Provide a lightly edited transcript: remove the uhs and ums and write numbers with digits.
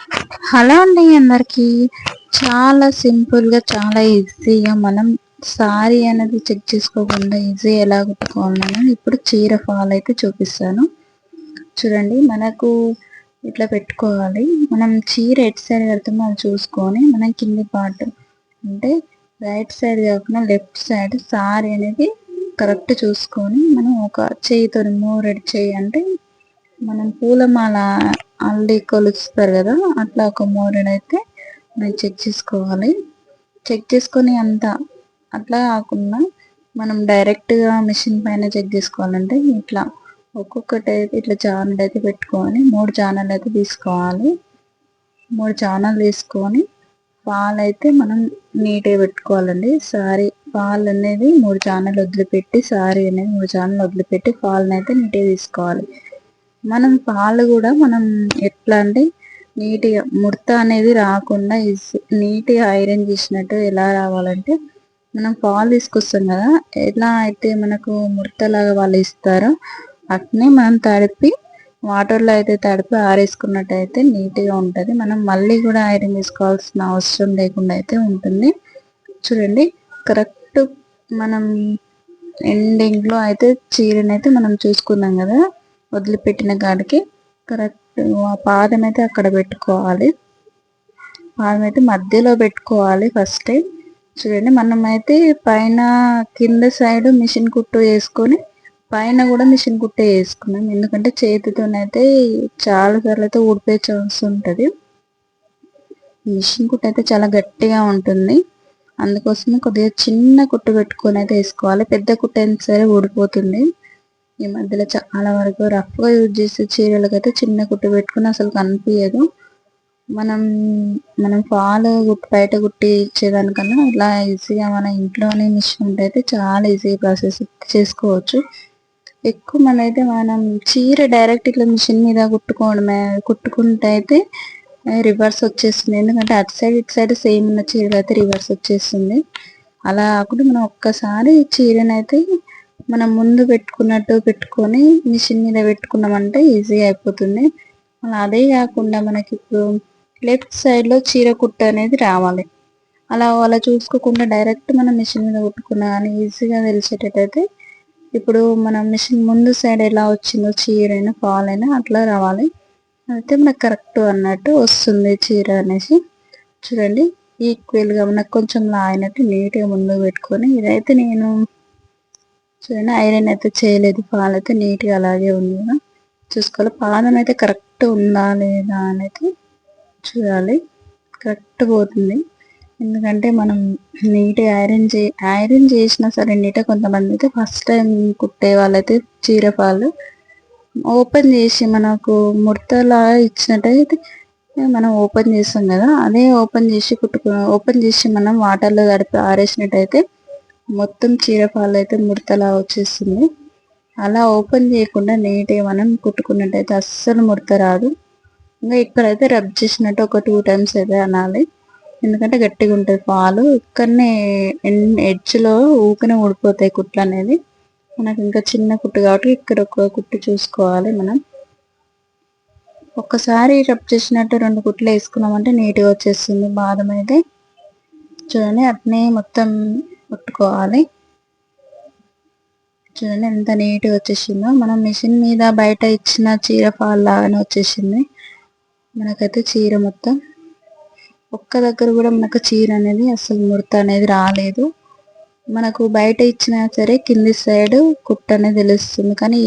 Hello అండి అందరికి. చాలా సింపుల్గా చాలా ఈజీగా మనం సారీ అనేది చెక్ చేసుకోకుండా ఈజీ ఎలా కుట్టుకోవాలని ఇప్పుడు చీర ఫాల్ అయితే చూపిస్తాను చూడండి. మనకు ఇట్లా పెట్టుకోవాలి. మనం చీర ఎటు సైడ్ కడుతుందో అది చూసుకొని మనం కింది పార్ట్ అంటే రైట్ సైడ్ కాకుండా లెఫ్ట్ సైడ్ సారీ అనేది కరెక్ట్ చూసుకొని మనం ఒక చేయితో మూరెడు చేయి అంటే మనం పూలమాల అల్లి కొలుస్తారు కదా, అట్లా ఒక మూరెడైతే మనం చెక్ చేసుకోవాలి. చెక్ చేసుకొని అంతా అట్లా కాకుండా మనం డైరెక్ట్గా మిషన్ పైన చెక్ చేసుకోవాలంటే ఇట్లా ఒక్కొక్కటి అయితే ఇట్లా జానెడ్ అయితే పెట్టుకొని 3 జానెలు అయితే తీసుకోవాలి. 3 జానెలు తీసుకొని ఫాల్ అయితే మనం నీట్గా పెట్టుకోవాలండి. సారీ ఫాల్ అనేది 3 జానెలు వదిలిపెట్టి సారీ అనేది 3 జానెలు వదిలిపెట్టి ఫాల్ని అయితే నీట్గా తీసుకోవాలి. మనం పాలు కూడా మనం ఎట్లా అంటే నీట్గా ముడత అనేది రాకుండా నీట్గా ఐరన్ చేసినట్టు ఎలా రావాలంటే మనం పాలు తీసుకొస్తాం కదా, ఎలా అయితే మనకు ముడతలాగా వాళ్ళు ఇస్తారో అట్నే మనం తడిపి వాటర్లో అయితే తడిపి ఆరేసుకున్నట్టయితే నీట్గా ఉంటుంది. మనం మళ్ళీ కూడా ఐరన్ చేసుకోవాల్సిన అవసరం లేకుండా అయితే ఉంటుంది. చూడండి కరెక్ట్ మనం ఎండింగ్లో అయితే చీరనైతే మనం చూసుకున్నాం కదా, వదిలిపెట్టిన కాడికి కరెక్ట్ ఆ పాదం అయితే అక్కడ పెట్టుకోవాలి. పాదం అయితే మధ్యలో పెట్టుకోవాలి ఫస్ట్. చూడండి మనమైతే పైన కింద సైడ్ మిషన్ కుట్టు వేసుకొని పైన కూడా మిషన్ కుట్టే వేసుకున్నాం. ఎందుకంటే చేతితోనైతే చాలా సార్లు అయితే ఊడిపోయే ఛాన్స్ ఉంటుంది. మిషన్ కుట్టు అయితే చాలా గట్టిగా ఉంటుంది. అందుకోసమే కొద్దిగా చిన్న కుట్టు పెట్టుకొని అయితే వేసుకోవాలి. పెద్ద కుట్టు అయినా సరే ఊడిపోతుంది. ఈ మధ్యలో చాలా వరకు రఫ్గా యూజ్ చేసే చీరలకైతే చిన్న కుట్టు పెట్టుకుని అసలు కనిపించదు. మనం ఫాల్ బయట కుట్టి ఇచ్చేదానికన్నా ఇలా ఈజీగా మన ఇంట్లోనే మిషన్ ఉంటే అయితే చాలా ఈజీగా ప్రాసెస్ చేసుకోవచ్చు. ఎక్కువ మనైతే మనం చీర డైరెక్ట్ ఇట్లా మిషన్ మీద కుట్టుకుంటే అయితే రివర్స్ వచ్చేస్తుంది. ఎందుకంటే అటు సైడ్ ఇటు సైడ్ సేమ్ ఉన్న చీరలు అయితే రివర్స్ వచ్చేస్తుంది. అలా కాకుండా మనం ఒక్కసారి చీరనైతే మనం ముందు పెట్టుకున్నట్టు పెట్టుకొని మిషన్ మీద పెట్టుకున్నామంటే ఈజీగా అయిపోతుంది. అదే కాకుండా మనకి ఇప్పుడు లెఫ్ట్ సైడ్లో చీర కుట్ట అనేది రావాలి. అలా చూసుకోకుండా డైరెక్ట్ మనం మిషన్ మీద కుట్టుకున్నా కానీ ఈజీగా తెలిసేటట్టయితే ఇప్పుడు మనం మిషన్ ముందు సైడ్ ఎలా వచ్చిందో చీరైనా ఫాల్ అయినా అట్లా రావాలి. అయితే మనకు కరెక్ట్ అన్నట్టు వస్తుంది చీర అనేసి. చూడండి ఈక్వల్గా మనకు కొంచెం లాగినట్టు నీట్గా ముందుకు పెట్టుకొని ఇదైతే నేను చూడండి ఐరన్ అయితే చేయలేదు. ఫాల్ అయితే నీట్గా అలాగే ఉంది కదా చూసుకోవాలి. పాదం అయితే కరెక్ట్ ఉందా లేదా అనేది చూడాలి. కరెక్ట్ పోతుంది. ఎందుకంటే మనం నీట్గా ఐరన్ చేసినా సరే నీట్గా కొంతమంది అయితే ఫస్ట్ టైం కుట్టే వాళ్ళైతే చీర ఫాల్ ఓపెన్ చేసి మనకు ముడతలా ఇచ్చినట్టయితే మనం ఓపెన్ చేస్తాం కదా, అదే ఓపెన్ చేసి మనం వాటర్లో తడిపి ఆరేసినట్టయితే మొత్తం చీర ఫాల్ అయితే ముడతలా వచ్చేస్తుంది. అలా ఓపెన్ చేయకుండా నీట్గా మనం కుట్టుకున్నట్టయితే అస్సలు ముడత రాదు. ఇంకా ఇక్కడైతే రబ్ చేసినట్టు ఒక 2 టైమ్స్ అయితే అనాలి. ఎందుకంటే గట్టిగా ఉంటుంది పాలు. ఇక్కడనే ఎడ్జ్లో ఊకనే ఊడిపోతాయి కుట్లు అనేది. మనకు ఇంకా చిన్న కుట్టు కాబట్టి ఇక్కడ ఒక కుట్టు చూసుకోవాలి. మనం ఒక్కసారి రబ్ చేసినట్టు 2 కుట్లు వేసుకున్నామంటే నీట్గా వచ్చేస్తుంది బాదం అయితే. చూడండి అట్నే మొత్తం కుట్టుకోవాలి. చూడండి ఎంత నీట్గా వచ్చేసిందో. మనం మిషన్ మీద బయట ఇచ్చిన చీర ఫాల్ లాగానే వచ్చేసింది. మనకైతే చీర మొత్తం ఒక్క దగ్గర కూడా మనకు చీర అనేది అసలు ముడత అనేది రాలేదు. మనకు బయట ఇచ్చినా సరే కింది సైడ్ కుట్టు అనేది తెలుస్తుంది. కానీ